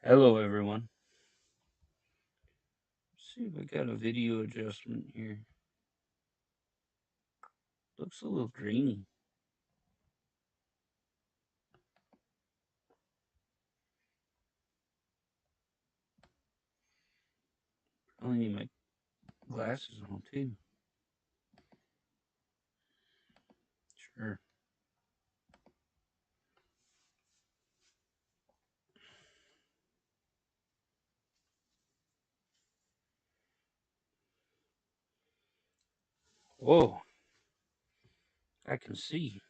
Hello everyone. Let's see if I got a video adjustment here. Looks a little grainy. I need my glasses on too. Sure. Whoa, I can see.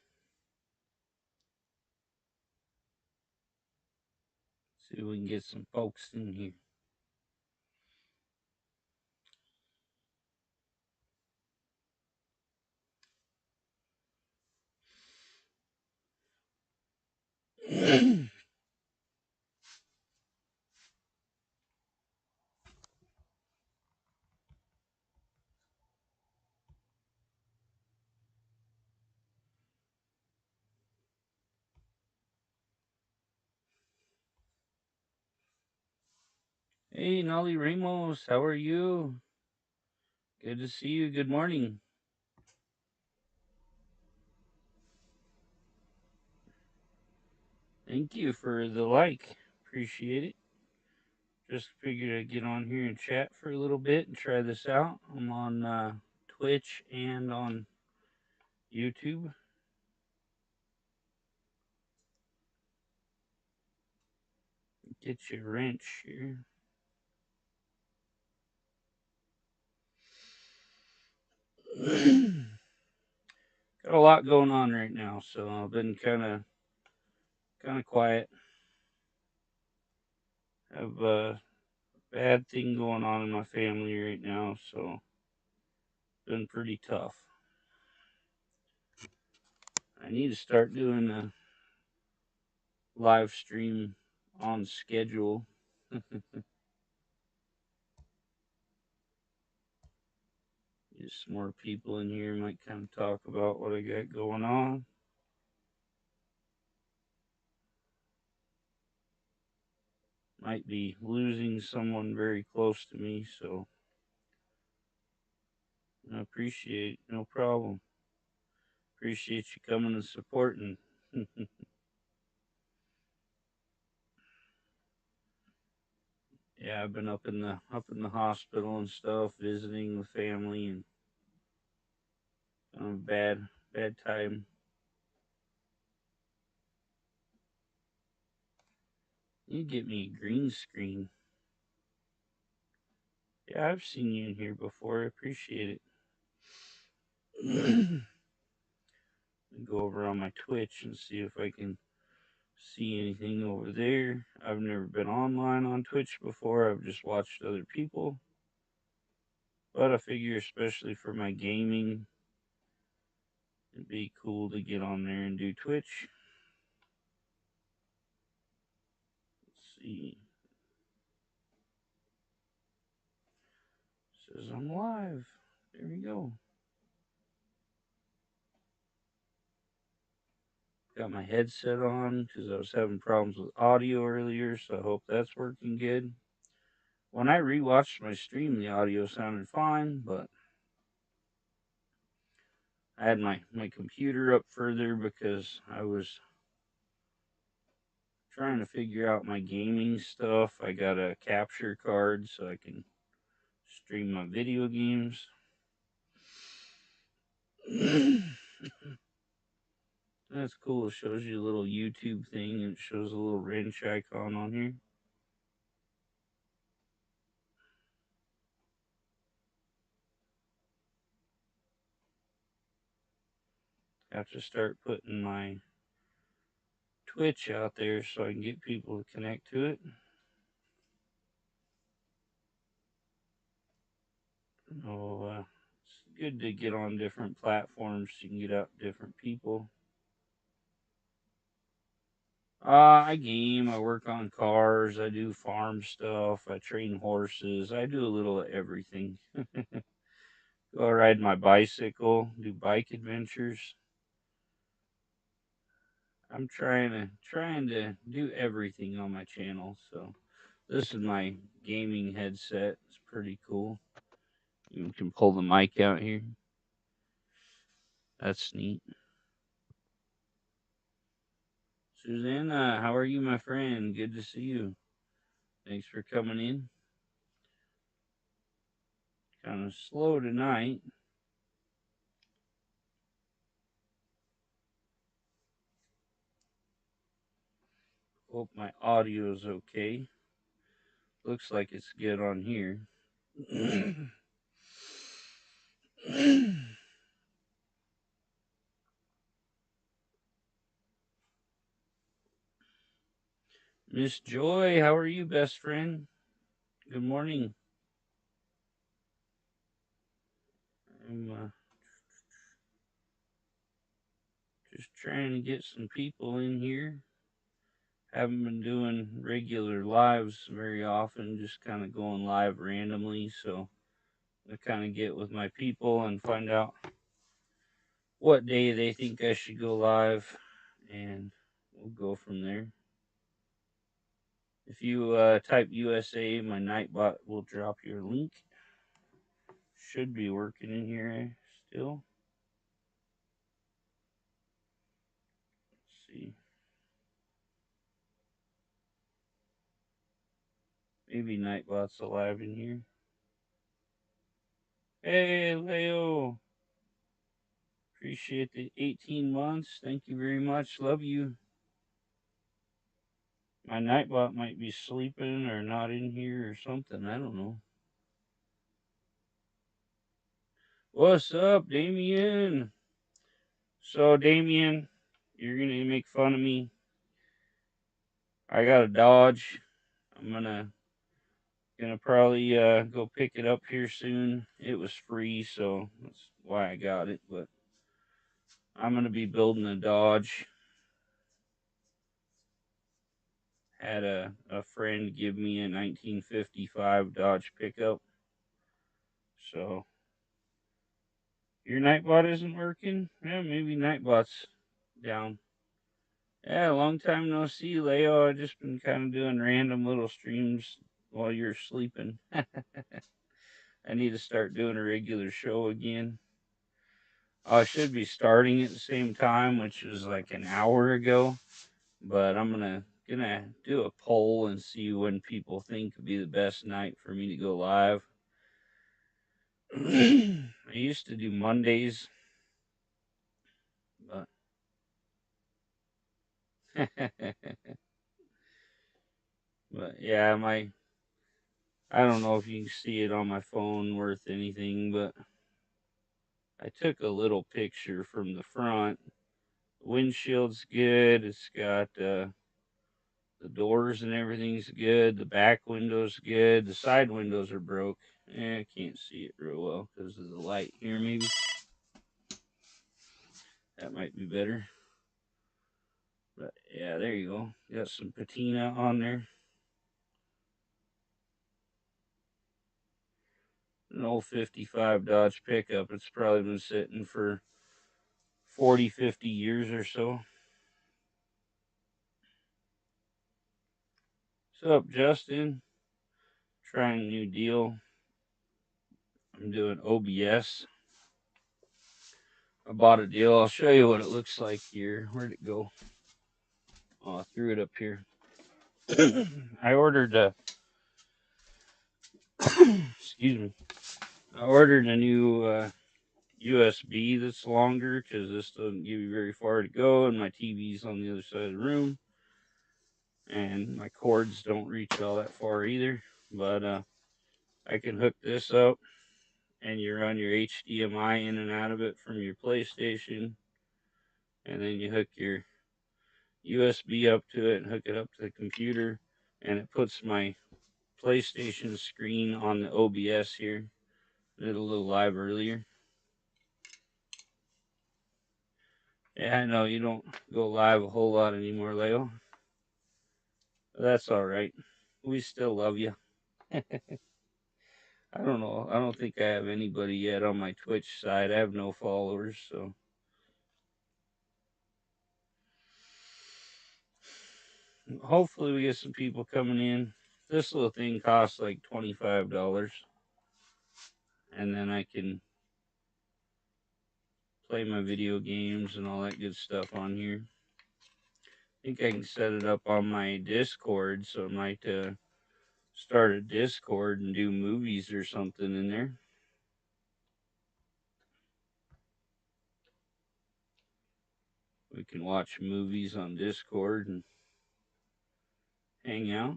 See if we can get some folks in here. Hey, Nolly Ramos, how are you? Good to see you. Good morning. Thank you for the like. Appreciate it. Just figured I'd get on here and chat for a little bit and try this out. I'm on Twitch and on YouTube. Get your wrench here. Got a lot going on right now, so I've been kind of quiet. Have a bad thing going on in my family right now, so it's been pretty tough. I need to start doing a live stream on schedule. Get some more people in here, might kind of talk about what I got going on. Might be losing someone very close to me, so I appreciate, no problem. Appreciate you coming and supporting. Yeah, I've been up in the hospital and stuff, visiting the family, and bad time. You get me a green screen. Yeah, I've seen you in here before. I appreciate it. Go over on my Twitch and see if I can see anything over there. I've never been online on Twitch before. I've just watched other people. But I figure, especially for my gaming, it'd be cool to get on there and do Twitch. Let's see. It says I'm live. There we go. Got my headset on because I was having problems with audio earlier, so I hope that's working good. When I rewatched my stream, the audio sounded fine, but I had my computer up further because I was trying to figure out my gaming stuff. I got a capture card so I can stream my video games. That's cool. It shows you a little YouTube thing and it shows a little wrench icon on here. I have to start putting my Twitch out there so I can get people to connect to it. Oh, it's good to get on different platforms so you can get out different people. I game, I work on cars, I do farm stuff, I train horses, I do a little of everything. Go ride my bicycle, do bike adventures. I'm trying to do everything on my channel, so This is my gaming headset. It's pretty cool. You can pull the mic out here. That's neat. Susanna, how are you, my friend? Good to see you. Thanks for coming in. Kind of slow tonight. Hope my audio is okay. Looks like it's good on here. Miss Joy, how are you, best friend? Good morning. I'm just trying to get some people in here. Haven't been doing regular lives very often, just kind of going live randomly. So I kind of get with my people and find out what day they think I should go live, and we'll go from there. If you type USA, my Nightbot will drop your link. Should be working in here still. Let's see. Maybe Nightbot's alive in here. Hey, Leo. Appreciate the 18 months. Thank you very much. Love you. My Nightbot might be sleeping or not in here or something. I don't know. What's up, Damien? So, Damien, you're going to make fun of me. I got a Dodge. I'm gonna probably go pick it up here soon. It was free, so that's why I got it. But I'm gonna be building a Dodge. Had a friend give me a 1955 Dodge pickup. So your Nightbot isn't working? Yeah, maybe Nightbot's down. Yeah, long time no see, Leo. I've just been kind of doing random little streams while you're sleeping. I need to start doing a regular show again. I should be starting at the same time, which was like an hour ago. But I'm gonna do a poll and see when people think would be the best night for me to go live. I used to do Mondays, but but yeah, I don't know if you can see it on my phone worth anything, but I took a little picture from the front. The windshield's good. It's got the doors and everything's good. The back window's good. The side windows are broke. I can't see it real well because of the light here, maybe. That might be better. But yeah, there you go. Got some patina on there. An old 55 Dodge pickup. It's probably been sitting for 40, 50 years or so. What's up, Justin? Trying a new deal. I'm doing OBS. I bought a deal. I'll show you what it looks like here. Where'd it go? Oh, I threw it up here. I ordered a excuse me. I ordered a new USB that's longer because this doesn't give you very far to go, and my TV's on the other side of the room, and my cords don't reach all that far either. But I can hook this up, and you run your HDMI in and out of it from your PlayStation, and then you hook your USB up to it and hook it up to the computer, and it puts my PlayStation screen on the OBS here. Did a little live earlier. Yeah, I know you don't go live a whole lot anymore, Leo. That's all right. We still love you. I don't know. I don't think I have anybody yet on my Twitch side. I have no followers, so hopefully we get some people coming in. This little thing costs like $25, and then I can play my video games and all that good stuff on here. I think I can set it up on my Discord, so I might start a Discord and do movies or something in there. We can watch movies on Discord and hang out.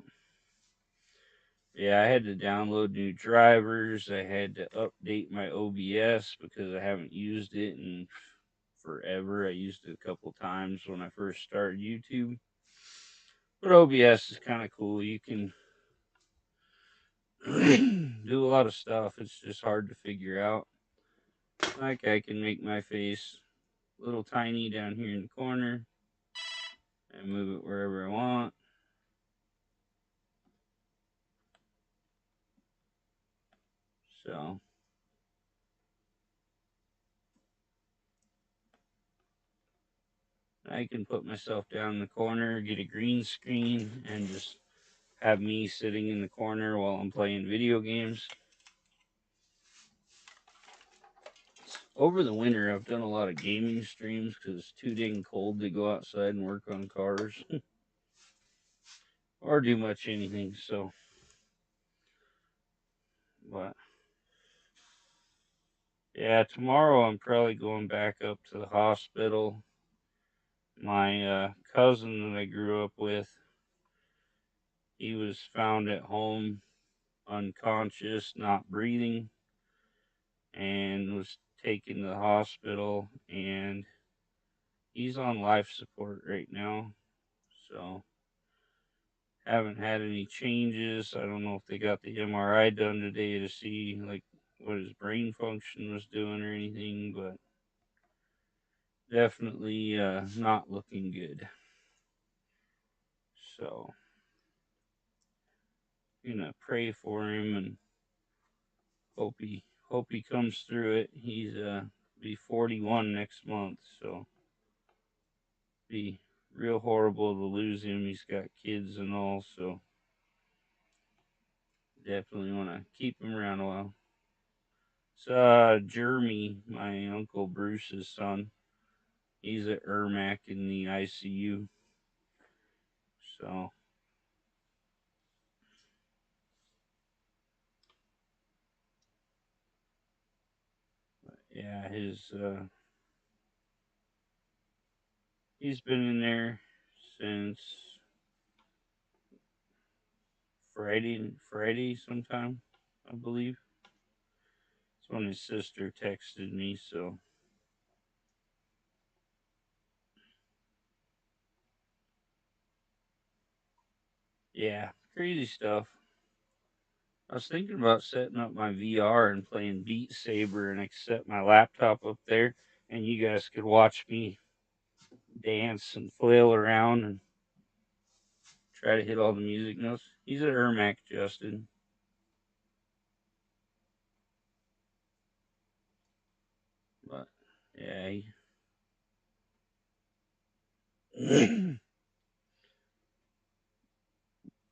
Yeah, I had to download new drivers. I had to update my OBS because I haven't used it in forever. I used it a couple times when I first started YouTube. But OBS is kind of cool. You can do a lot of stuff. It's just hard to figure out. Like I can make my face a little tiny down here in the corner and move it wherever I want. So I can put myself down in the corner, get a green screen, and just have me sitting in the corner while I'm playing video games. Over the winter, I've done a lot of gaming streams because it's too dang cold to go outside and work on cars or do much anything. So, but yeah, tomorrow I'm probably going back up to the hospital. My cousin that I grew up with, he was found at home unconscious, not breathing, and was taken to the hospital, and he's on life support right now. So haven't had any changes. I don't know if they got the MRI done today to see like what his brain function was doing or anything, but definitely not looking good. So gonna pray for him and hope he comes through it. He's be 41 next month, so be real horrible to lose him. He's got kids and all, so definitely want to keep him around a while. It's Jeremy, my uncle Bruce's son. He's at Ermac in the ICU. So yeah, he's been in there since Friday sometime, I believe. It's when his sister texted me, so yeah, crazy stuff. I was thinking about setting up my VR and playing Beat Saber, and I could set my laptop up there, and you guys could watch me dance and flail around and try to hit all the music notes. He's at Ermac, Justin. But yeah,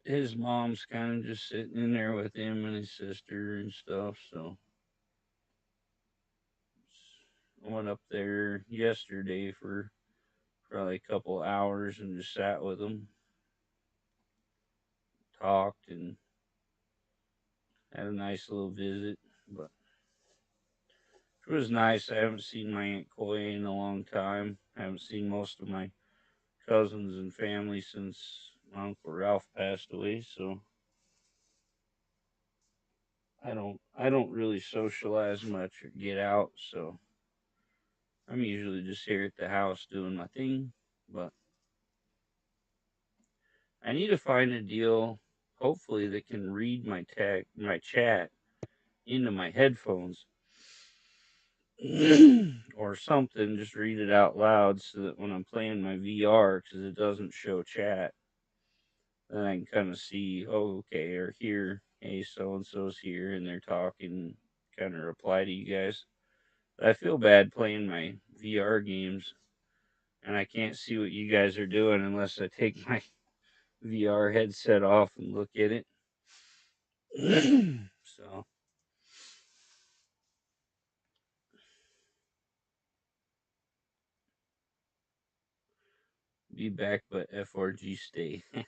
his mom's kind of just sitting in there with him and his sister and stuff. So I went up there yesterday for probably a couple hours and just sat with him, talked, and had a nice little visit. But it was nice. I haven't seen my Aunt Coy in a long time. I haven't seen most of my cousins and family since my Uncle Ralph passed away. So I don't really socialize much or get out. So I'm usually just here at the house doing my thing. But I need to find a deal, hopefully, that can read my chat into my headphones or something. Just read it out loud so that when I'm playing my VR, because it doesn't show chat, then I can kind of see, oh, okay, or hear, hey, so and so's here, and they're talking, kind of reply to you guys. But I feel bad playing my VR games, and I can't see what you guys are doing unless I take my VR headset off and look at it. So, be back, but FRG stay. I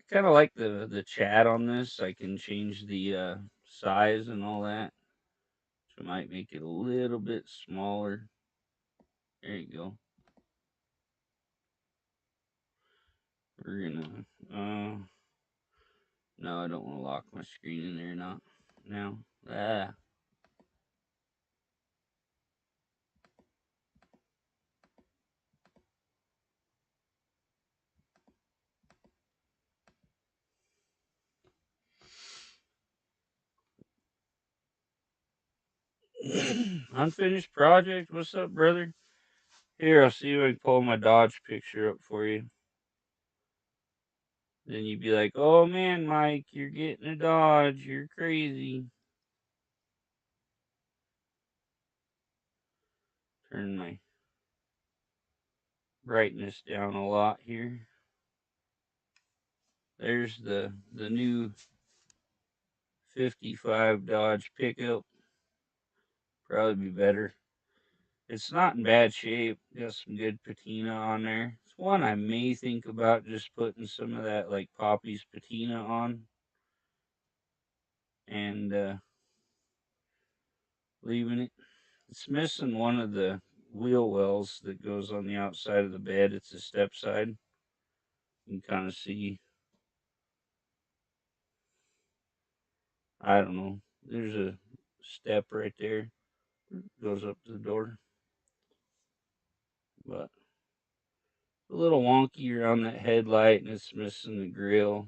kind of like the chat on this. I can change the size and all that. So I might make it a little bit smaller. There you go. We're gonna no, I don't want to lock my screen in there not now. Ah. Unfinished project. What's up, brother? Here, I'll see if I can pull my Dodge picture up for you. Then you'd be like, "Oh man, Mike, you're getting a Dodge. You're crazy." Turn my brightness down a lot here. There's the new 55 Dodge pickup. Probably be better. It's not in bad shape. Got some good patina on there. It's one I may think about just putting some of that like Poppy's patina on and leaving it. It's missing one of the wheel wells that goes on the outside of the bed. It's a step side. You can kind of see. I don't know. There's a step right there. Goes up to the door. But a little wonky around that headlight and it's missing the grill.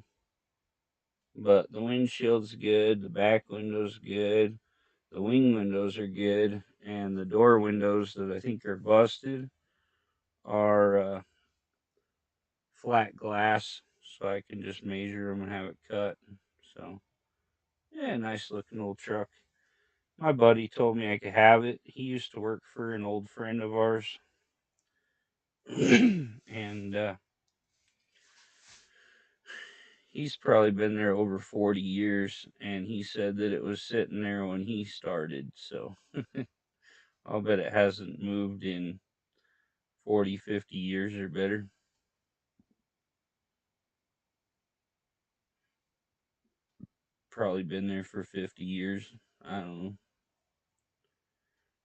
But the windshield's good. The back window's good. The wing windows are good. And the door windows that I think are busted are flat glass. So I can just measure them and have it cut. So, yeah, nice looking old truck. My buddy told me I could have it. He used to work for an old friend of ours. And he's probably been there over 40 years. And he said that it was sitting there when he started. So I'll bet it hasn't moved in 40, 50 years or better. Probably been there for 50 years. I don't know.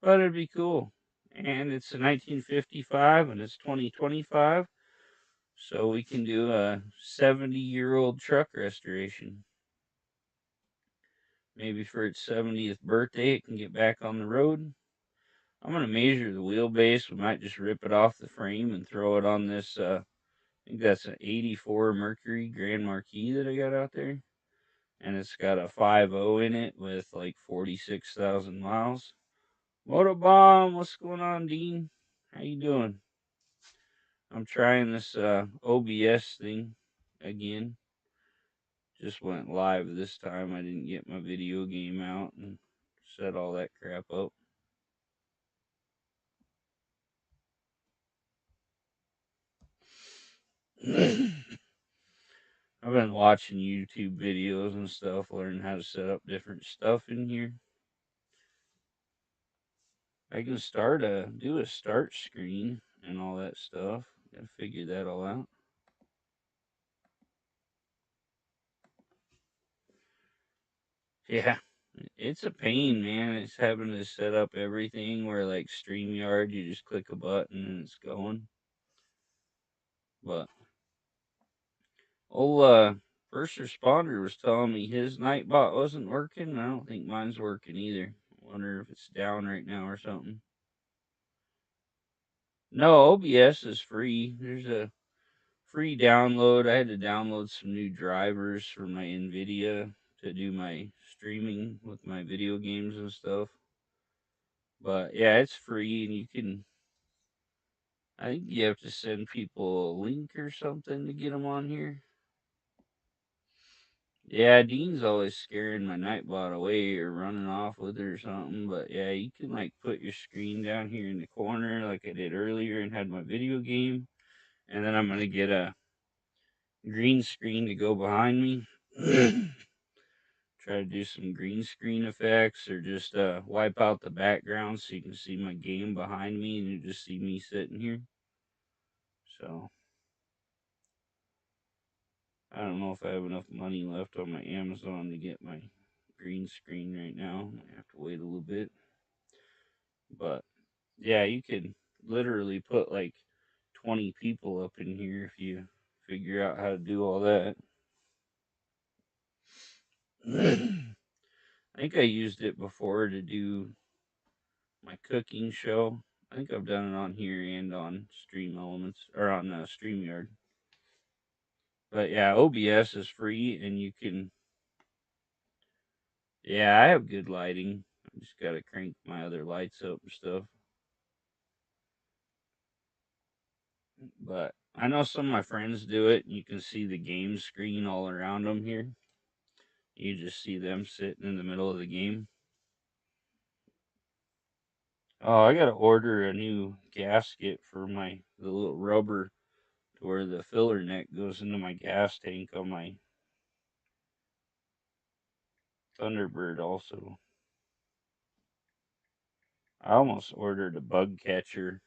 But it'd be cool. And it's a 1955 and it's 2025. So we can do a 70-year-old truck restoration. Maybe for its 70th birthday, it can get back on the road. I'm going to measure the wheelbase. We might just rip it off the frame and throw it on this. I think that's an 84 Mercury Grand Marquis that I got out there. And it's got a 5.0 in it with like 46,000 miles. Motobomb, what's going on, Dean? How you doing? I'm trying this OBS thing again. Just went live this time. I didn't get my video game out and set all that crap up. I've been watching YouTube videos and stuff, learning how to set up different stuff in here. I can do a start screen and all that stuff. Gotta figure that all out. Yeah, it's a pain, man. It's having to set up everything where like StreamYard, you just click a button and it's going. But old first responder was telling me his Nightbot wasn't working. I don't think mine's working either. I wonder if it's down right now or something. No, OBS is free. There's a free download. I had to download some new drivers for my NVIDIA to do my streaming with my video games and stuff. But yeah, it's free and you can. I think you have to send people a link or something to get them on here. Yeah, Dean's always scaring my Nightbot away or running off with it or something. But yeah, you can like put your screen down here in the corner like I did earlier and had my video game. And then I'm going to get a green screen to go behind me. try to do some green screen effects, or just wipe out the background so you can see my game behind me and you just see me sitting here. So I don't know if I have enough money left on my Amazon to get my green screen right now. I have to wait a little bit. But yeah, you could literally put like 20 people up in here if you figure out how to do all that. I think I used it before to do my cooking show. I think I've done it on here and on Stream Elements, or on StreamYard. But yeah, OBS is free, and you can. Yeah, I have good lighting. I just gotta crank my other lights up and stuff. But I know some of my friends do it. You can see the game screen all around them here. You just see them sitting in the middle of the game. Oh, I gotta order a new gasket for the little rubber to where the filler neck goes into my gas tank on my Thunderbird also. I almost ordered a bug catcher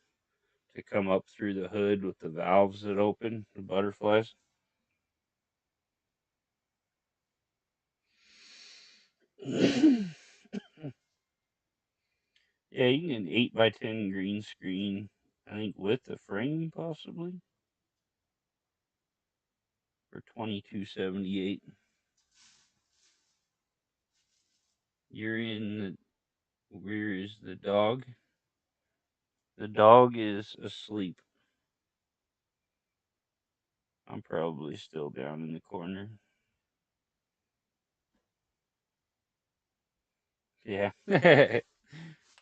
to come up through the hood with the valves that open, the butterflies. Yeah, you can get an 8x10 green screen, I think with the frame possibly, for $22.78. You're in the. Where is the dog? The dog is asleep. I'm probably still down in the corner. Yeah.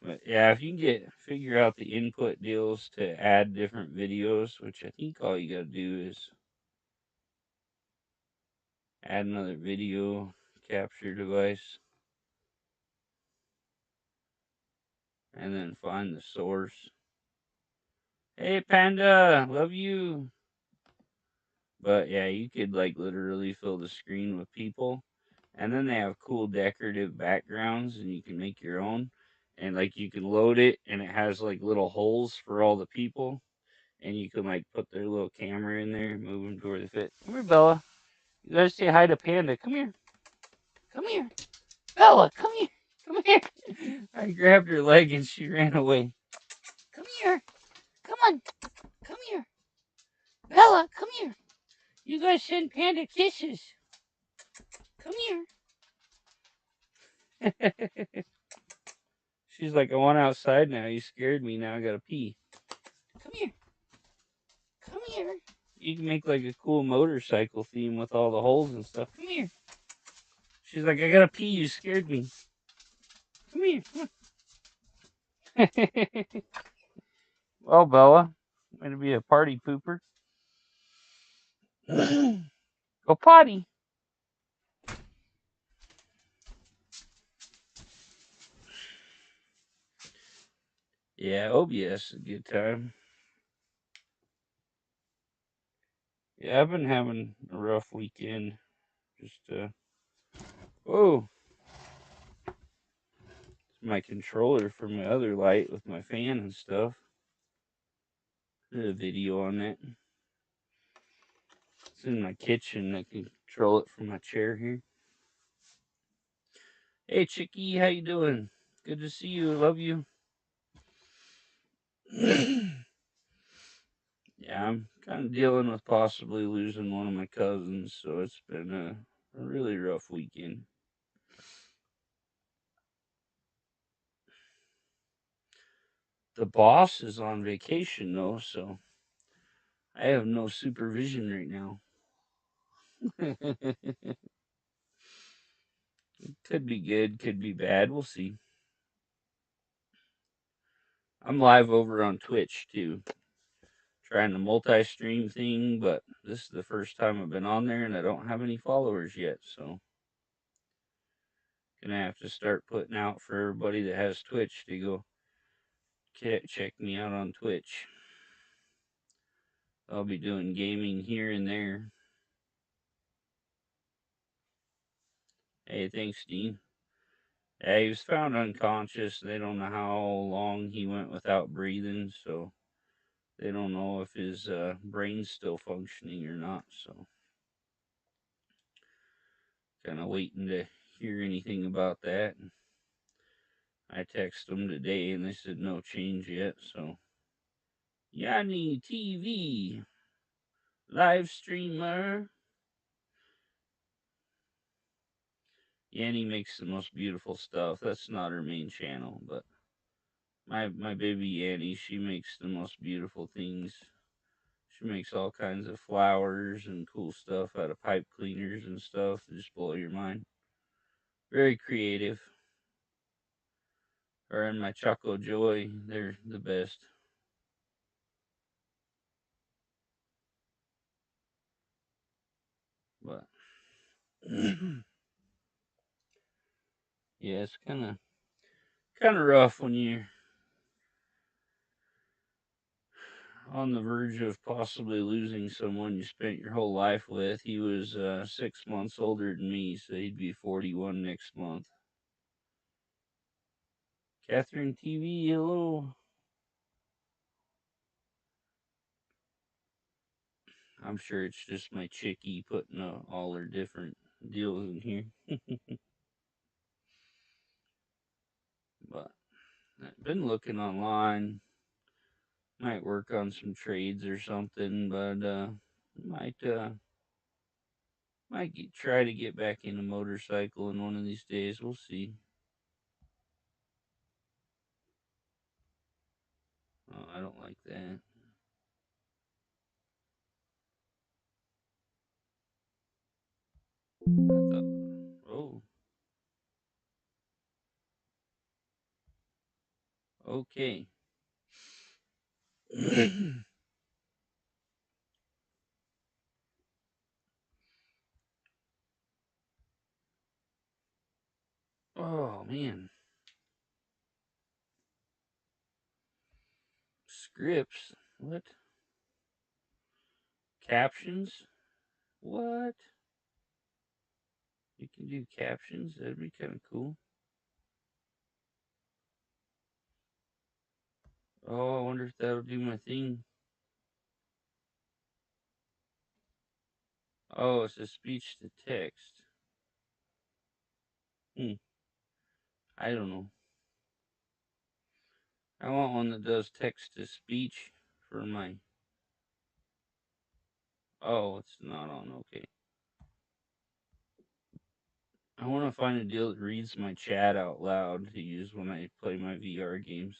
But yeah, if you can figure out the input deals to add different videos, which I think all you gotta do is add another video capture device, and then find the source. Hey Panda, love you. But yeah, you could like literally fill the screen with people. And then they have cool decorative backgrounds and you can make your own. And like you can load it and it has like little holes for all the people. And you can like put their little camera in there and move them to where they fit. Come here, Bella. You gotta say hi to Panda. Come here. Come here. Bella, come here. Come here. I grabbed her leg and she ran away. Come here. Come on. Come here. Bella, come here. You gotta send Panda kisses. Come here. She's like, I want outside now. You scared me. Now I gotta pee. Come here. Come here. You can make like a cool motorcycle theme with all the holes and stuff. Come here. She's like, I gotta pee. You scared me. Come here. Come well, Bella, I'm gonna be a party pooper. Go potty. Yeah, OBS is a good time. Yeah, I've been having a rough weekend. Just, whoa. It's my controller for my other light with my fan and stuff. Did a video on that. It's in my kitchen. I can control it from my chair here. Hey, Chicky, how you doing? Good to see you. Love you. Yeah, I'm kind of dealing with possibly losing one of my cousins, so it's been a really rough weekend. The boss is on vacation, though, so I have no supervision right now. Could be good, could be bad. We'll see. I'm live over on Twitch, too. Trying the multi-stream thing, but this is the first time I've been on there and I don't have any followers yet, so gonna have to start putting out for everybody that has Twitch to go check me out on Twitch. I'll be doing gaming here and there. Hey, thanks, Dean. Yeah, he was found unconscious. They don't know how long he went without breathing, so they don't know if his brain's still functioning or not. So, kind of waiting to hear anything about that. And I texted them today, and they said no change yet. So, Yanni TV live streamer. Yanni makes the most beautiful stuff. That's not her main channel, but my baby Yanni, she makes the most beautiful things. She makes all kinds of flowers and cool stuff out of pipe cleaners and stuff to just blow your mind. Very creative. Her and my Choco Joy, they're the best. But yeah, it's kind of rough when you're on the verge of possibly losing someone you spent your whole life with. He was 6 months older than me, so he'd be 41 next month. Catherine TV, hello. I'm sure it's just my chickie putting all her different deals in here. But I've been looking online. Might work on some trades or something, but might try to get back into motorcycle in one of these days. We'll see. Oh, I don't like that. I thought, oh, okay. Oh man, scripts. What? Captions? What? You can do captions? That'd be kind of cool. Oh, I wonder if that'll do my thing. Oh, it's a speech to text. Hmm. I don't know. I want one that does text to speech for my. Oh, it's not on. Okay. I want to find a deal that reads my chat out loud to use when I play my VR games.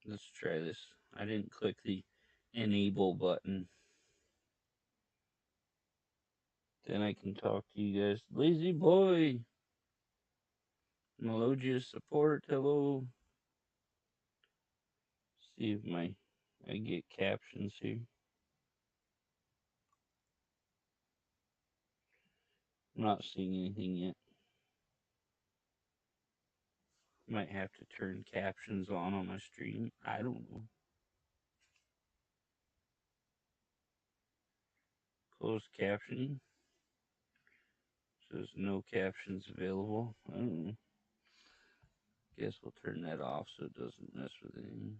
Let's try this. I didn't click the enable button. Then I can talk to you guys. Lazy boy. Melodia support. Hello. See if I get captions here. I'm not seeing anything yet. Might have to turn captions on my stream. I don't know. Closed captioning. Says no captions available. I don't know. Guess we'll turn that off so it doesn't mess with anything.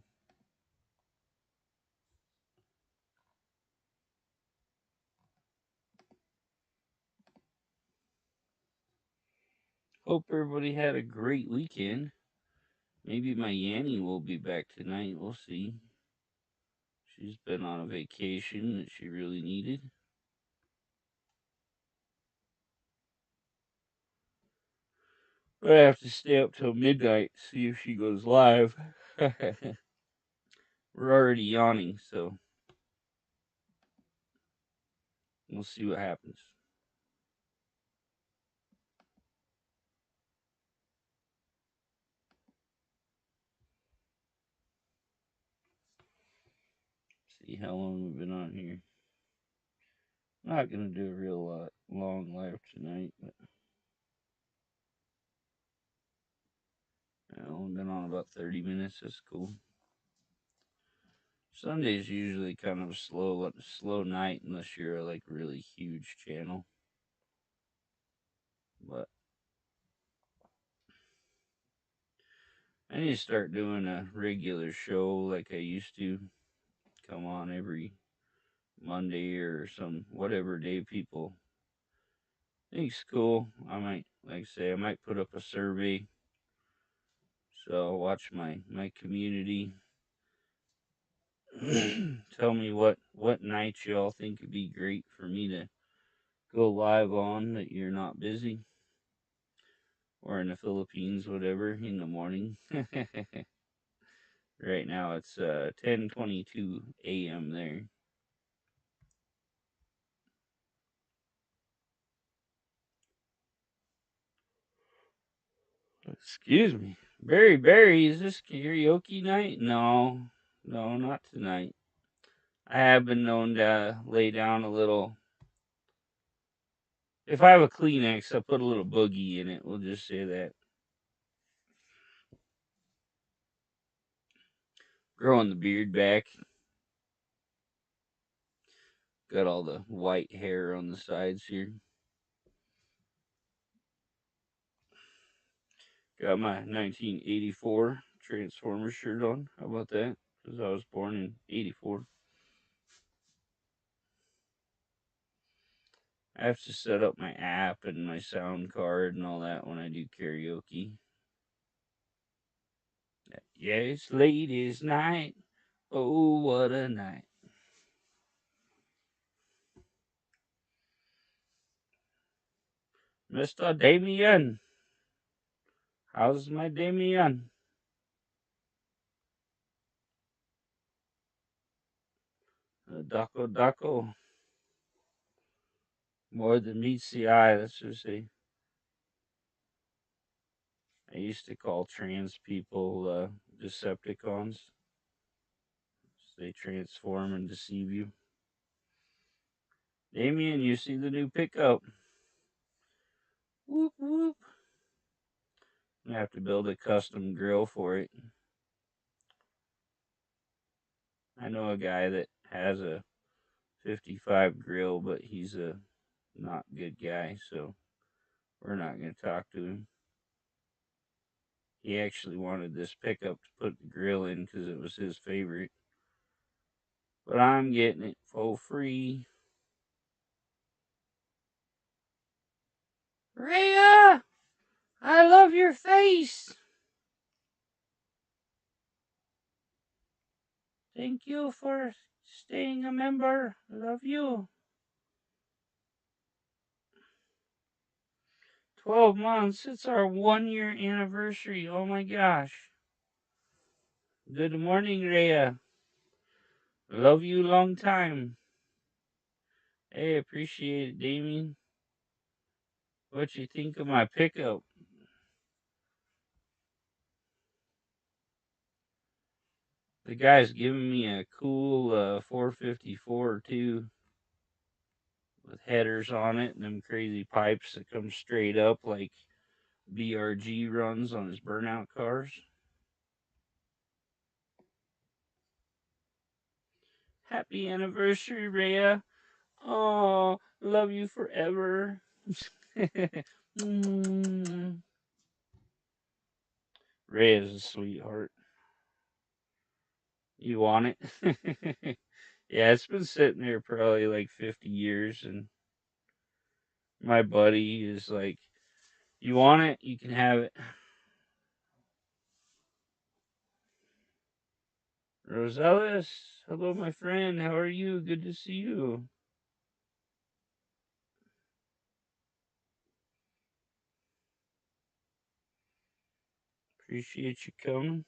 Hope everybody had a great weekend. Maybe my Yanni will be back tonight. We'll see. She's been on a vacation that she really needed. But I have to stay up till midnight to see if she goes live. We're already yawning, so we'll see what happens. See how long we've been on here. I'm not gonna do a real long live tonight, but I've only been on about 30 minutes. That's cool. Sunday's usually kind of a slow night unless you're a like really huge channel. But I need to start doing a regular show like I used to. Come on every Monday or some whatever day people think's cool. I might, like I say, I might put up a survey. So I'll watch my community. Tell me what nights y'all think would be great for me to go live on that you're not busy or in the Philippines, whatever, in the morning. Right now it's 10:22 a.m. there. Excuse me. Barry, is this karaoke night? No, not tonight. I have been known to lay down a little. If I have a Kleenex, I'll put a little boogie in it. We'll just say that. Growing the beard back. Got all the white hair on the sides here. Got my 1984 Transformers shirt on. How about that? Because I was born in 84. I have to set up my app and my sound card and all that when I do karaoke. Yes, ladies' night. Oh, what a night. Mr. Damien. How's my Damien? Daco. More than meets the eye, let's just say. I used to call trans people Decepticons. They transform and deceive you. Damien, you see the new pickup. Whoop, whoop. I have to build a custom grill for it. I know a guy that has a 55 grill, but he's a not good guy, so we're not going to talk to him. He actually wanted this pickup to put the grill in because it was his favorite. But I'm getting it for free. Rhea! I love your face! Thank you for staying a member. Love you. 12 months. It's our 1 year anniversary. Oh my gosh. Good morning, Rhea. Love you long time. Hey, appreciate it, Damien. What you think of my pickup? The guy's giving me a cool 454 too, with headers on it and them crazy pipes that come straight up like BRG runs on his burnout cars. Happy anniversary, Rhea. Oh, love you forever. Rhea's a sweetheart. You want it? Yeah, it's been sitting there probably like 50 years, and my buddy is like, you want it? You can have it. Rosales, hello, my friend. How are you? Good to see you. Appreciate you coming.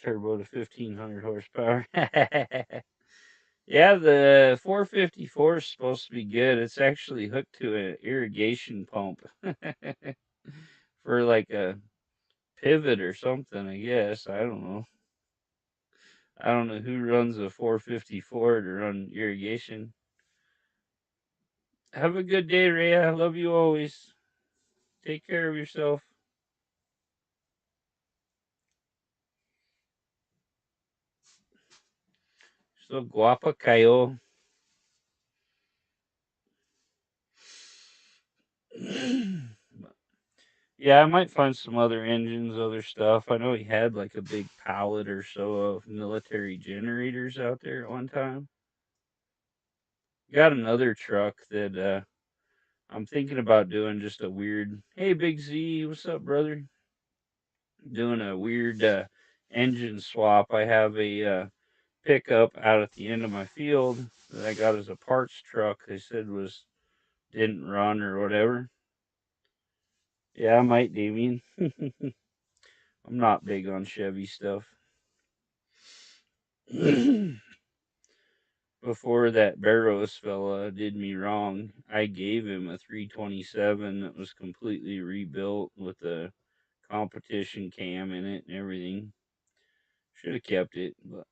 Turbo to 1500 horsepower. Yeah, the 454 is supposed to be good. It's actually hooked to an irrigation pump for like a pivot or something, I guess. I don't know. I don't know who runs a 454 to run irrigation. Have a good day, Ray. I love you always. Take care of yourself. So guapa kayo. Yeah, I might find some other engines, other stuff. I know he had like a big pallet or so of military generators out there at one time. Got another truck that I'm thinking about doing just a weird, hey, Big Z, what's up, brother? Doing a weird engine swap. I have a pickup out at the end of my field that I got as a parts truck. They said didn't run or whatever. Yeah, I might, Damien. I'm not big on Chevy stuff. Before that Barrows fella did me wrong, I gave him a 327 that was completely rebuilt with a competition cam in it and everything. Should have kept it, but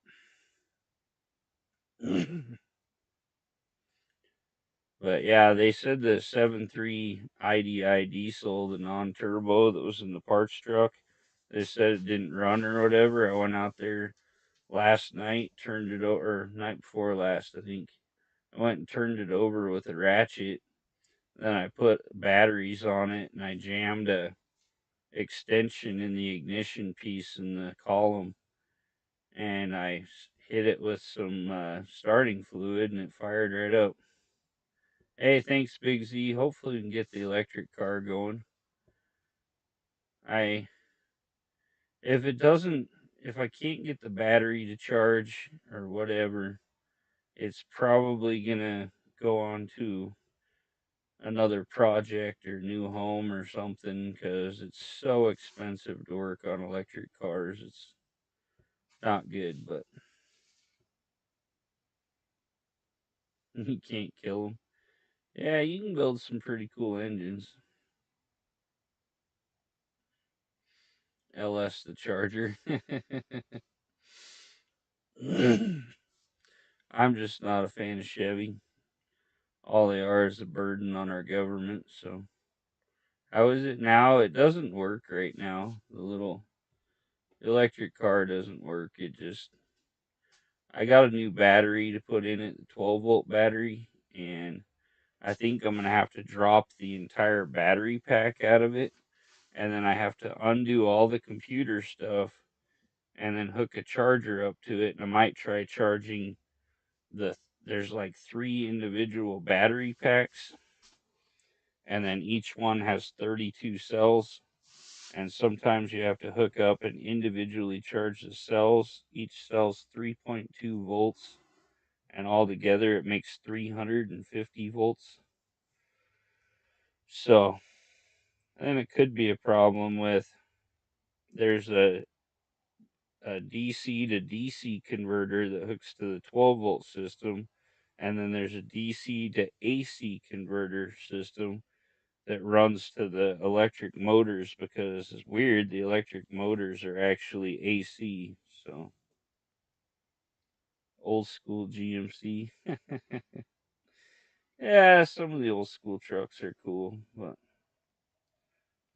but yeah, they said the 7.3 IDI diesel, the non-turbo that was in the parts truck, they said it didn't run or whatever. I went out there last night, turned it over, or night before last, I think. I went and turned it over with a ratchet. Then I put batteries on it and I jammed a extension in the ignition piece in the column and I hit it with some starting fluid and it fired right up. Hey, thanks, Big Z. Hopefully we can get the electric car going. I if it doesn't if I can't get the battery to charge or whatever, it's probably gonna go on to another project or new home or something because it's so expensive to work on electric cars. It's not good, but you can't kill them. Yeah, you can build some pretty cool engines. LS the Charger. I'm just not a fan of Chevy. All they are is a burden on our government. So, how is it now? It doesn't work right now. The little electric car doesn't work. I got a new battery to put in it, the 12-volt battery, and I think I'm going to have to drop the entire battery pack out of it. And then I have to undo all the computer stuff and then hook a charger up to it. And I might try charging the, there's like 3 individual battery packs, and then each one has 32 cells. And sometimes you have to hook up and individually charge the cells. Each cell's 3.2 volts, and all together it makes 350 volts. So then it could be a problem with there's a DC to DC converter that hooks to the 12-volt system, and then there's a DC to AC converter system that runs to the electric motors because it's weird, the electric motors are actually AC. So old school GMC. Yeah, some of the old school trucks are cool, but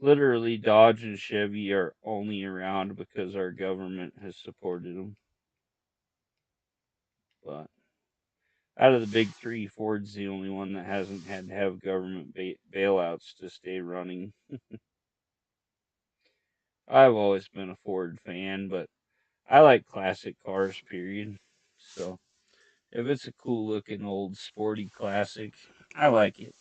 literally Dodge and Chevy are only around because our government has supported them. But out of the big three, Ford's the only one that hasn't had to have government bailouts to stay running. I've always been a Ford fan, but I like classic cars, period. So if it's a cool looking old sporty classic, I like it.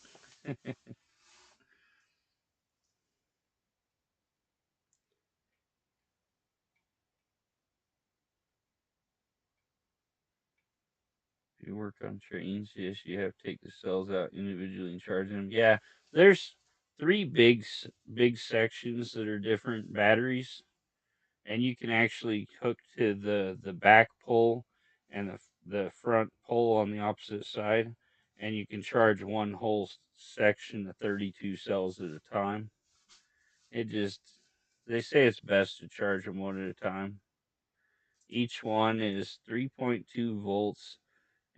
If you work on trains, yes, you have to take the cells out individually and charge them. Yeah, there's 3 big sections that are different batteries, and you can actually hook to the back pole and the front pole on the opposite side, and you can charge one whole section of 32 cells at a time. It just they say it's best to charge them one at a time. Each one is 3.2 volts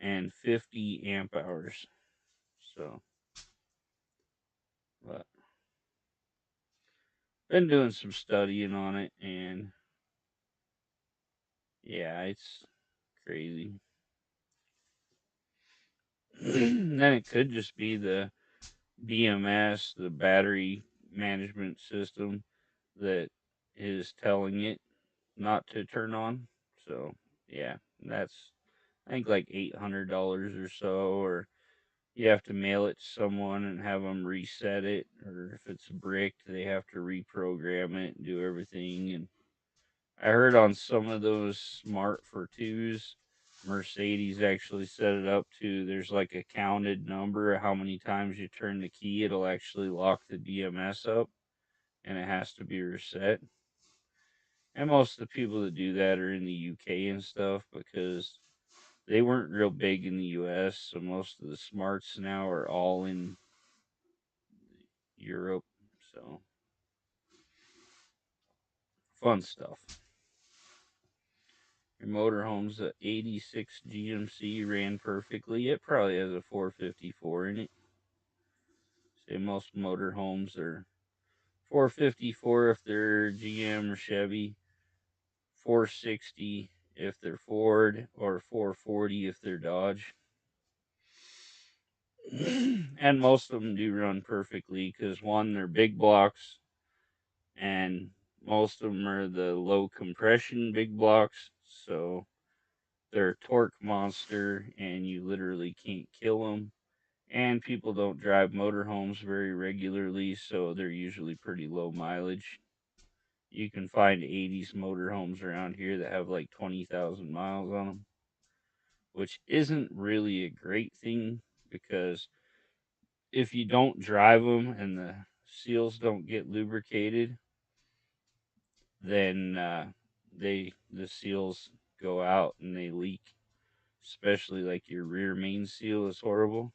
and 50 amp hours. So, but been doing some studying on it, and yeah, it's crazy. then it could just be the BMS, the battery management system, that is telling it not to turn on. So yeah, that's I think like $800 or so, or you have to mail it to someone and have them reset it, or if it's bricked, they have to reprogram it and do everything. And I heard on some of those Smart for twos, Mercedes actually set it up to there's like a counted number of how many times you turn the key, it'll actually lock the BMS up, and it has to be reset. And most of the people that do that are in the UK and stuff because they weren't real big in the US. So most of the smarts now are all in Europe. So fun stuff. Your motorhome's a 86 GMC, ran perfectly. It probably has a 454 in it. Say most motorhomes are 454 if they're GM or Chevy, 460 if they're Ford, or 440 if they're Dodge. And most of them do run perfectly because one, they're big blocks, and most of them are the low compression big blocks, so they're a torque monster, and you literally can't kill them. And people don't drive motorhomes very regularly, so they're usually pretty low mileage. You can find 80s motorhomes around here that have like 20,000 miles on them, which isn't really a great thing because if you don't drive them and the seals don't get lubricated, then the seals go out and they leak. Especially like your rear main seal is horrible.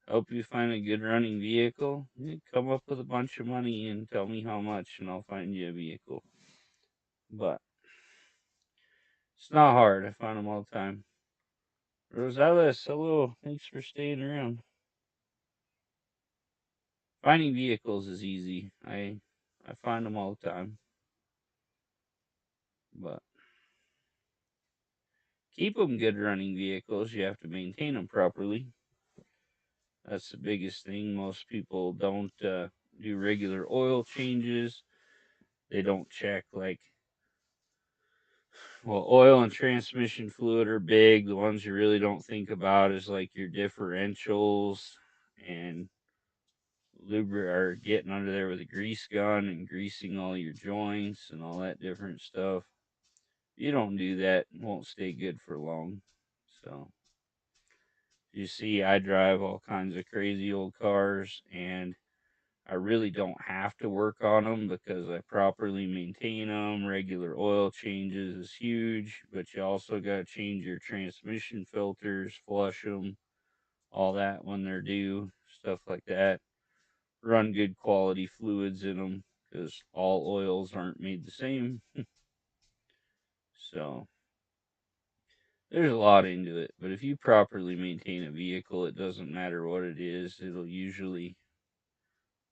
Help you find a good running vehicle. You come up with a bunch of money and tell me how much, and I'll find you a vehicle. But it's not hard. I find them all the time. Rosales, hello. Thanks for staying around. Finding vehicles is easy. I find them all the time. But keep them good running vehicles. You have to maintain them properly. That's the biggest thing. Most people don't do regular oil changes. They don't check like, well, oil and transmission fluid are big. The ones you really don't think about is like your differentials and are getting under there with a grease gun and greasing all your joints and all that different stuff. If you don't do that, it won't stay good for long. So you see, I drive all kinds of crazy old cars, and I really don't have to work on them because I properly maintain them. Regular oil changes is huge, but you also got to change your transmission filters, flush them, all that when they're due, stuff like that. Run good quality fluids in them because all oils aren't made the same. So there's a lot into it, but if you properly maintain a vehicle, it doesn't matter what it is, it'll usually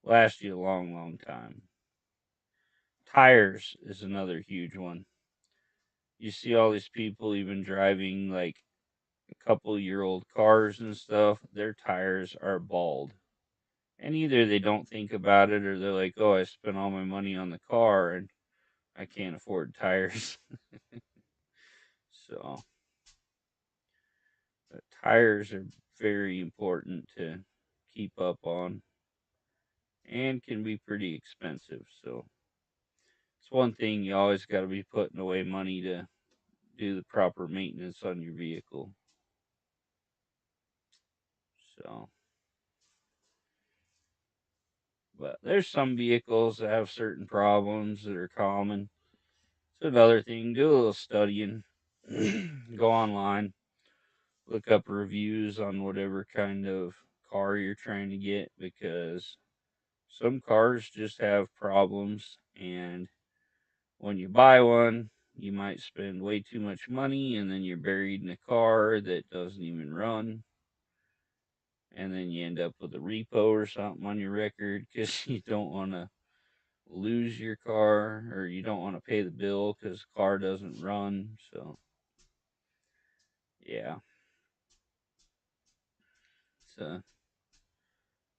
last you a long, long time. Tires is another huge one. You see all these people even driving like a couple-year old cars and stuff, their tires are bald. And either they don't think about it or they're like, oh, I spent all my money on the car and I can't afford tires. So, tires are very important to keep up on and can be pretty expensive. So, it's one thing you always got to be putting away money to do the proper maintenance on your vehicle. So, but there's some vehicles that have certain problems that are common. It's another thing. Do a little studying. Go online. Look up reviews on whatever kind of car you're trying to get because some cars just have problems. And when you buy one, you might spend way too much money and then you're buried in a car that doesn't even run. And then you end up with a repo or something on your record because you don't want to lose your car or you don't want to pay the bill because the car doesn't run. So, yeah. a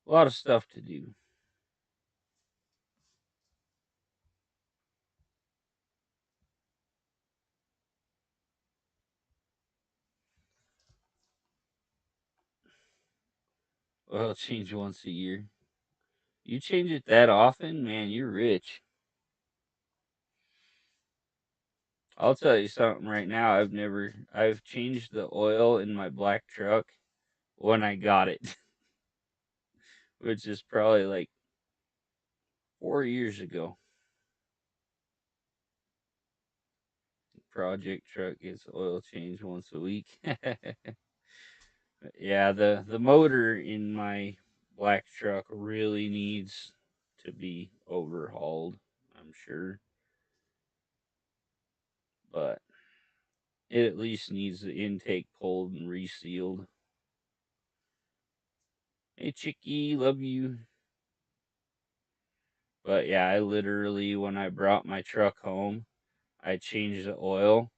lot of stuff to do. Oil change once a year. You change it that often, man, you're rich. I'll tell you something right now. I've changed the oil in my black truck when I got it, which is probably like 4 years ago. Project truck gets oil changed once a week. Yeah, the motor in my black truck really needs to be overhauled, I'm sure. But it at least needs the intake pulled and resealed. Hey Chicky, love you. But yeah, I literally when I brought my truck home, I changed the oil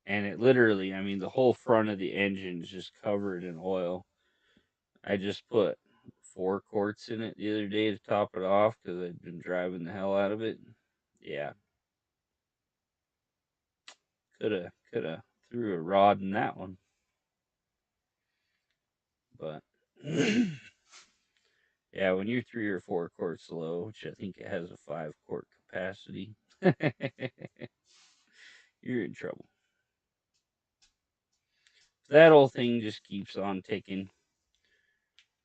and it literally, I mean the whole front of the engine is just covered in oil. I just put 4 quarts in it the other day to top it off because I'd been driving the hell out of it. Yeah, coulda threw a rod in that one, but yeah, when you're 3 or 4 quarts low, which I think it has a 5 quart capacity, you're in trouble. That old thing just keeps on ticking.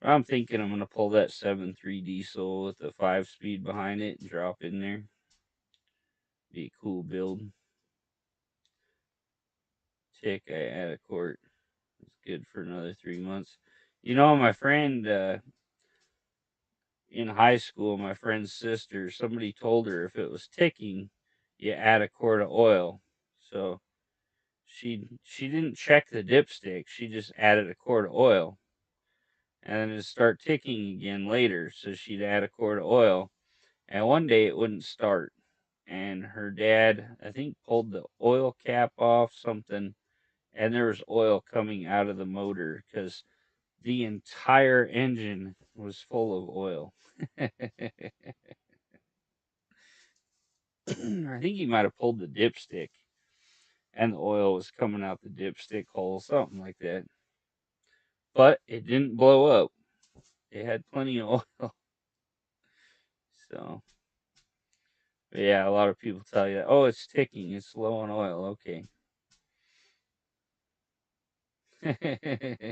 I'm thinking I'm gonna pull that 7.3 diesel with the 5-speed behind it and drop in there. Be a cool build. Tick, I add a quart. It's good for another 3 months. You know, my friend in high school, my friend's sister, somebody told her if it was ticking, you add a quart of oil. So she didn't check the dipstick. She just added a quart of oil, and then it'd start ticking again later. So she'd add a quart of oil, and one day it wouldn't start. And her dad, I think, pulled the oil cap off something, and there was oil coming out of the motor because the entire engine was full of oil. I think he might have pulled the dipstick and the oil was coming out the dipstick hole, something like that. But it didn't blow up. It had plenty of oil. So, yeah, a lot of people tell you, oh, it's ticking, it's low on oil. Okay.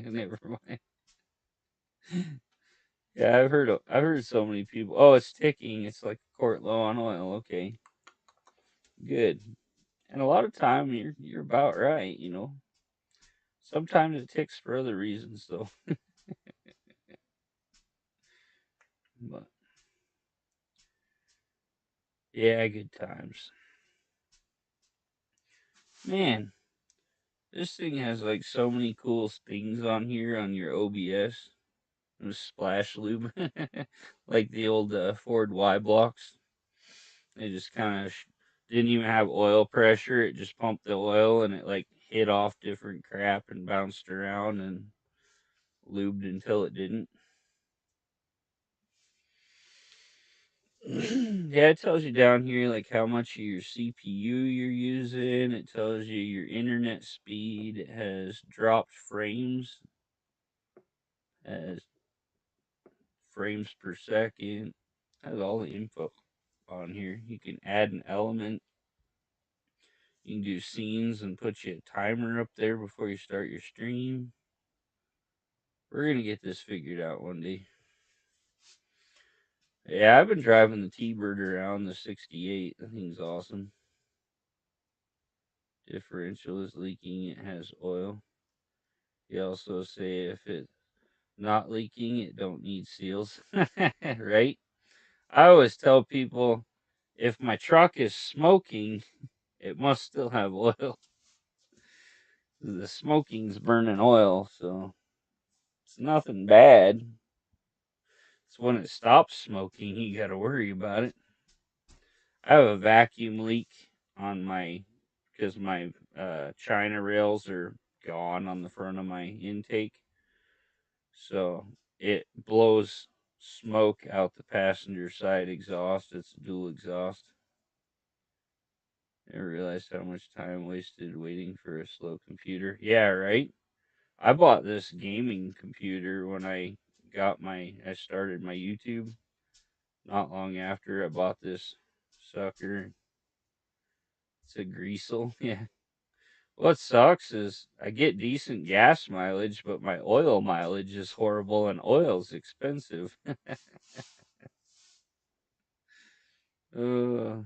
Never mind. Yeah, I've heard so many people, oh, it's ticking, it's like a quart low on oil. Okay. Good. And a lot of time you're about right, you know. Sometimes it ticks for other reasons though. But yeah, good times. Man, this thing has like so many cool things on here on your OBS. There's splash lube, like the old Ford Y blocks. They just kind of didn't even have oil pressure. It just pumped the oil and it like hit off different crap and bounced around and lubed until it didn't. Yeah, it tells you down here like how much of your CPU you're using. It tells you your internet speed. It has dropped frames, has frames per second. Has all the info on here. You can add an element. You can do scenes and put you a timer up there before you start your stream. We're gonna get this figured out one day. Yeah, I've been driving the T-Bird around the 68. That thing's awesome. Differential is leaking. It has oil. You also say if it's not leaking, it don't need seals. Right? I always tell people if my truck is smoking, it must still have oil. The smoking's burning oil, so it's nothing bad. It's when it stops smoking you gotta worry about it. I have a vacuum leak on my because my China rails are gone on the front of my intake. So it blows smoke out the passenger side exhaust. It's a dual exhaust. I realized how much time wasted waiting for a slow computer. Yeah, right? I bought this gaming computer when I started my YouTube. Not long after I bought this sucker. It's a Greasel. Yeah. What sucks is I get decent gas mileage, but my oil mileage is horrible and oil's expensive. A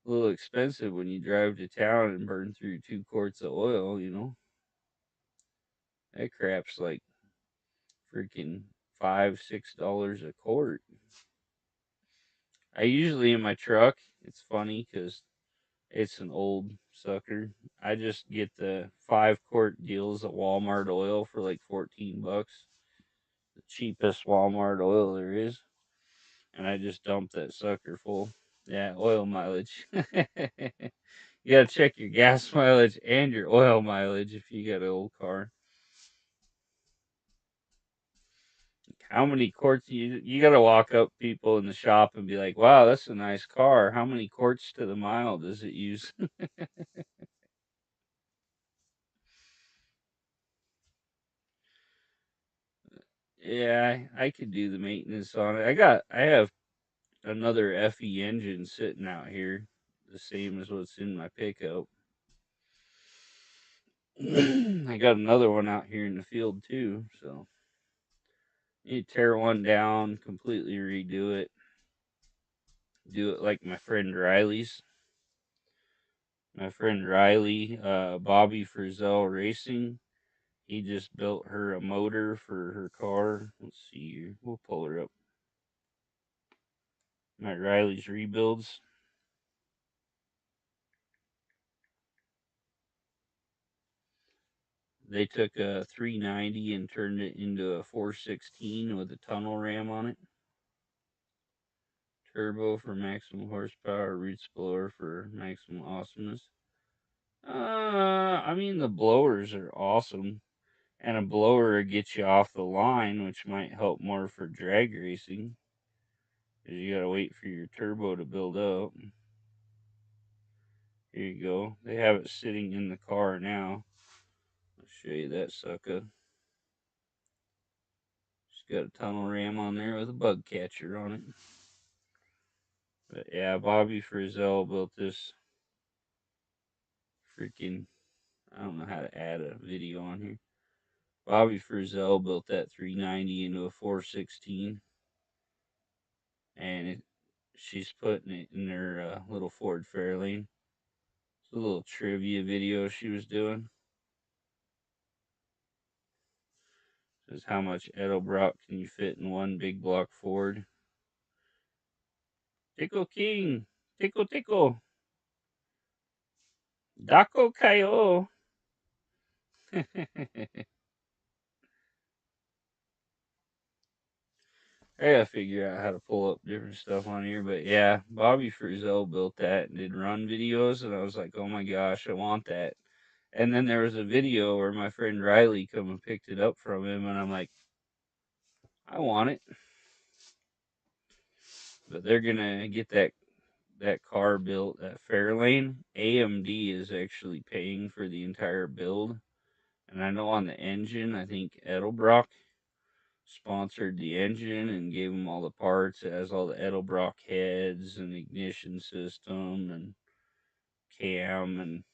little expensive when you drive to town and burn through 2 quarts of oil, you know? That crap's like freaking $5, $6 a quart. I usually in my truck, it's funny because it's an old sucker. I just get the 5 quart deals at Walmart oil for like $14. The cheapest Walmart oil there is. And I just dump that sucker full. Yeah, oil mileage. You gotta check your gas mileage and your oil mileage if you got an old car. How many quarts you gotta walk up people in the shop and be like, "Wow, that's a nice car. How many quarts to the mile does it use?" Yeah, I could do the maintenance on it. I have another FE engine sitting out here, the same as what's in my pickup. I got another one out here in the field too, so you tear one down, completely redo it, do it like my friend Riley's. My friend Riley, Bobby Frizzell Racing, he just built her a motor for her car. Let's see here, we'll pull her up. My Riley's rebuilds. They took a 390 and turned it into a 416 with a tunnel ram on it. Turbo for maximum horsepower, roots blower for maximum awesomeness. I mean, the blowers are awesome, and a blower gets you off the line, which might help more for drag racing, because you gotta wait for your turbo to build up. Here you go. They have it sitting in the car now. I'll show you that sucker. It's got a tunnel ram on there with a bug catcher on it. But yeah, Bobby Frizzell built this freaking. I don't know how to add a video on here. Bobby Frizzell built that 390 into a 416, and she's putting it in her little Ford Fairlane. It's a little trivia video she was doing. Says how much Edelbrock can you fit in one big block Ford? Tickle King, tickle tickle, Dako Kaio. I gotta figure out how to pull up different stuff on here, but yeah, Bobby Frizzell built that and did run videos, and I was like, oh my gosh, I want that. And then there was a video where my friend Riley come and picked it up from him, and I'm like, I want it. But they're gonna get that car built at Fairlane. AMD is actually paying for the entire build, and I know on the engine, I think Edelbrock sponsored the engine and gave them all the parts. It has all the Edelbrock heads and ignition system and cam and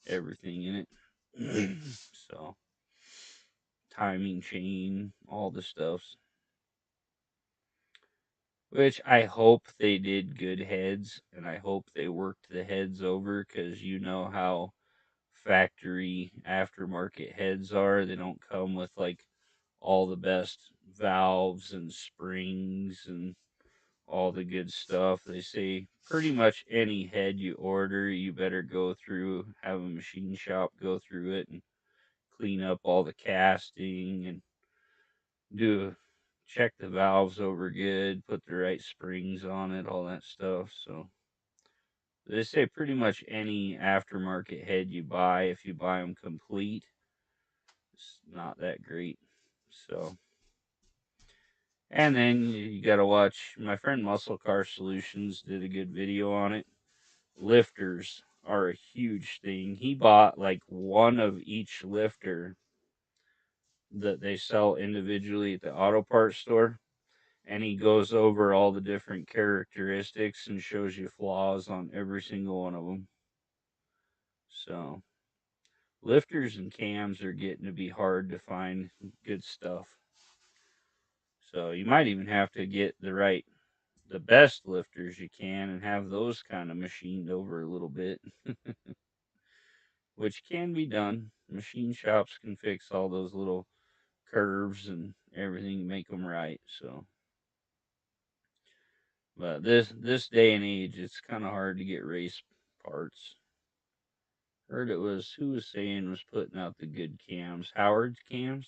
everything in it. So timing chain, all the stuffs. Which I hope they did good heads, and I hope they worked the heads over, because you know how factory aftermarket heads are. They don't come with like all the best valves and springs and all the good stuff. They say pretty much any head you order, you better go through, have a machine shop go through it and clean up all the casting and do check the valves over good, put the right springs on it, all that stuff. So they say pretty much any aftermarket head you buy, if you buy them complete, it's not that great. So, and then you got to watch. My friend Muscle Car Solutions did a good video on it. Lifters are a huge thing. He bought like one of each lifter that they sell individually at the auto parts store, and he goes over all the different characteristics and shows you flaws on every single one of them. So, lifters and cams are getting to be hard to find good stuff. So, you might even have to get the best lifters you can and have those kind of machined over a little bit, which can be done. Machine shops can fix all those little curves and everything to make them right. So, but this day and age, it's kind of hard to get race parts. Heard it was who was saying was putting out the good cams, Howard's cams.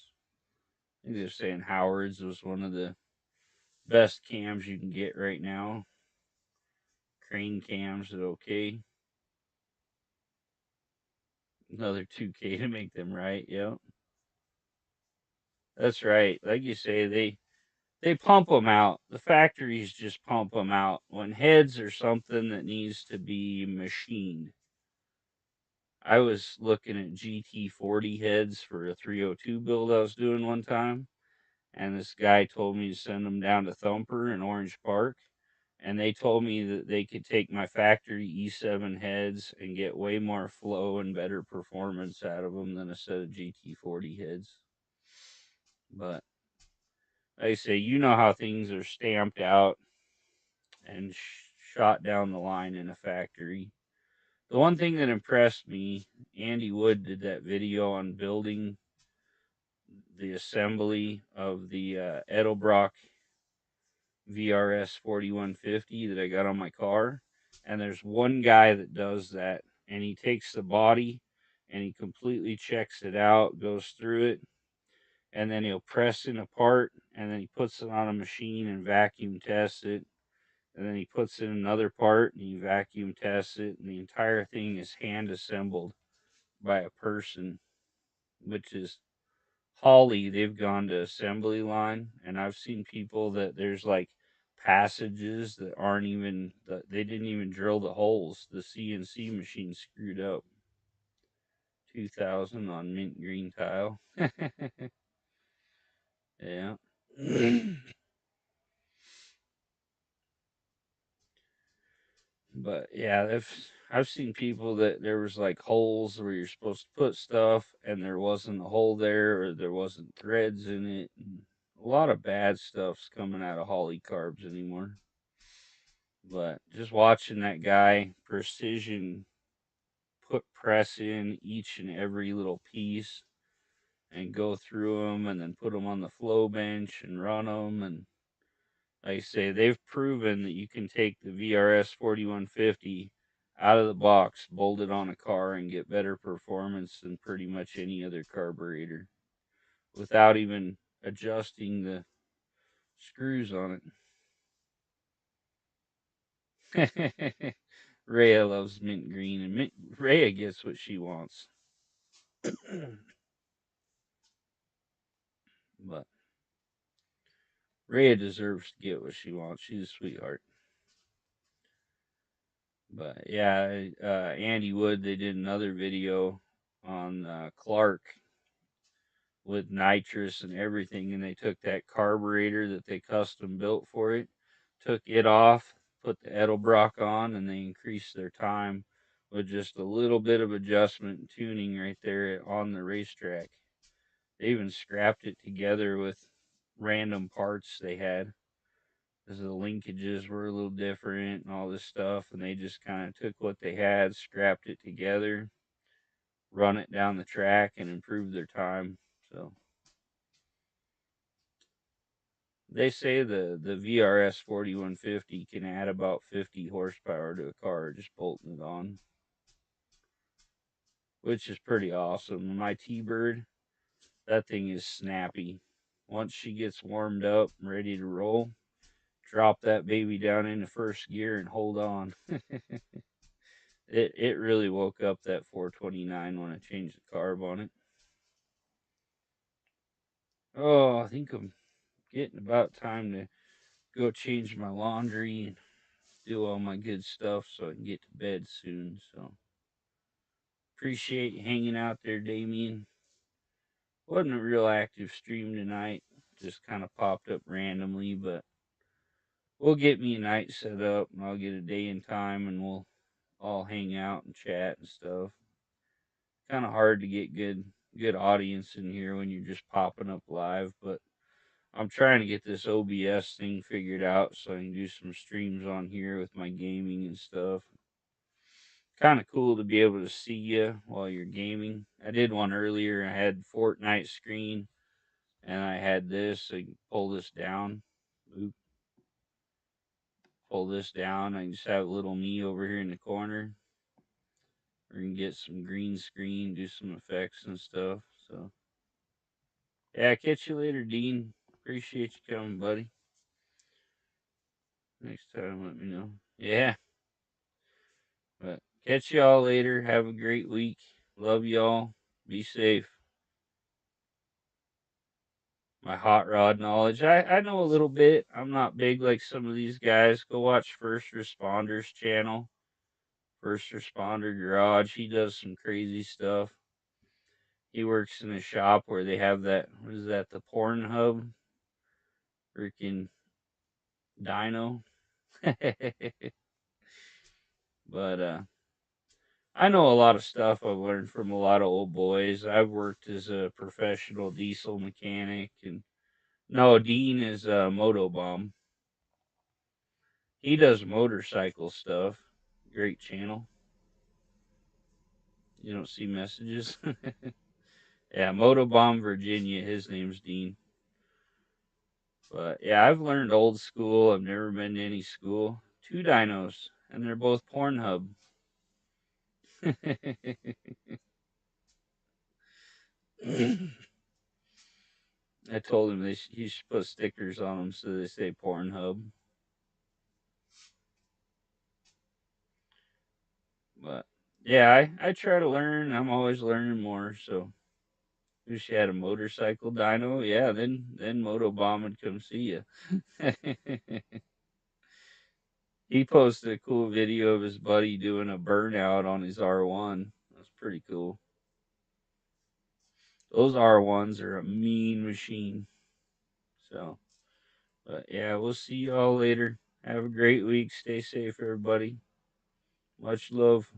I think they're saying Howard's was one of the best cams you can get right now. Crane cams are okay. Another 2K to make them right. Yep, that's right. Like you say, they pump them out. The factories just pump them out when heads are something that needs to be machined. I was looking at GT40 heads for a 302 build I was doing one time, and this guy told me to send them down to Thumper in Orange Park, and they told me that they could take my factory E7 heads and get way more flow and better performance out of them than a set of GT40 heads. But like I say, you know how things are stamped out and shot down the line in a factory. The one thing that impressed me, Andy Wood did that video on building the assembly of the Edelbrock VRS 4150 that I got on my car. And there's one guy that does that, and he takes the body and he completely checks it out, goes through it, and then he'll press it apart, and then he puts it on a machine and vacuum tests it. And then he puts in another part and he vacuum tests it, and the entire thing is hand assembled by a person, which is Holly. They've gone to assembly line, and I've seen people that there's like passages that aren't even, they didn't even drill the holes. The CNC machine screwed up. 2000 on mint green tile. Yeah. But yeah, I've seen people that there was like holes where you're supposed to put stuff and there wasn't a hole there, or there wasn't threads in it. And a lot of bad stuff's coming out of Holly carbs anymore. But just watching that guy precision put press in each and every little piece and go through them and then put them on the flow bench and run them, and like I say, they've proven that you can take the VRS 4150 out of the box, bolt it on a car, and get better performance than pretty much any other carburetor without even adjusting the screws on it. Rhea loves mint green, and Rhea gets what she wants. But Rhea deserves to get what she wants. She's a sweetheart. But yeah, Andy Wood, they did another video on Clark with nitrous and everything, and they took that carburetor that they custom built for it, took it off, put the Edelbrock on, and they increased their time with just a little bit of adjustment and tuning right there on the racetrack. They even scrapped it together with random parts they had, because the linkages were a little different and all this stuff, and they just kind of took what they had, scrapped it together, run it down the track, and improved their time. So they say the VRS 4150 can add about 50 horsepower to a car just bolting it on, which is pretty awesome. My T-Bird, that thing is snappy. Once she gets warmed up and ready to roll, drop that baby down into first gear and hold on. It really woke up that 429 when I changed the carb on it. Oh, I think I'm getting about time to go change my laundry and do all my good stuff so I can get to bed soon. So appreciate hanging out there, Damien. Wasn't a real active stream tonight. Just kind of popped up randomly, but we'll get me a night set up and I'll get a day and time and we'll all hang out and chat and stuff. Kind of hard to get good audience in here when you're just popping up live, but I'm trying to get this OBS thing figured out so I can do some streams on here with my gaming and stuff. Kind of cool to be able to see you while you're gaming. I did one earlier. I had Fortnite screen and I had this. So you can pull this down. Oop, pull this down. I just have little me over here in the corner. Or you can get some green screen, do some effects and stuff. So yeah, catch you later, Dean. Appreciate you coming, buddy. Next time, let me know. Yeah, but catch y'all later. Have a great week. Love y'all. Be safe. My hot rod knowledge. I know a little bit. I'm not big like some of these guys. Go watch First Responders channel. First Responder Garage. He does some crazy stuff. He works in a shop where they have that, what is that, the Pornhub? Freaking Dino. But I know a lot of stuff I've learned from a lot of old boys. I've worked as a professional diesel mechanic, and no, Dean is a Motobomb. He does motorcycle stuff. Great channel. You don't see messages. Yeah, Motobomb Virginia. His name's Dean. But yeah, I've learned old school. I've never been to any school. Two dinos, and they're both Pornhub. I told him he should put stickers on them so they say Pornhub. But yeah, I try to learn. I'm always learning more. So if she had a motorcycle dyno, yeah, then Motobomb would come see you. He posted a cool video of his buddy doing a burnout on his R1. That's pretty cool. Those R1s are a mean machine. So, but yeah, we'll see you all later. Have a great week. Stay safe, everybody. Much love.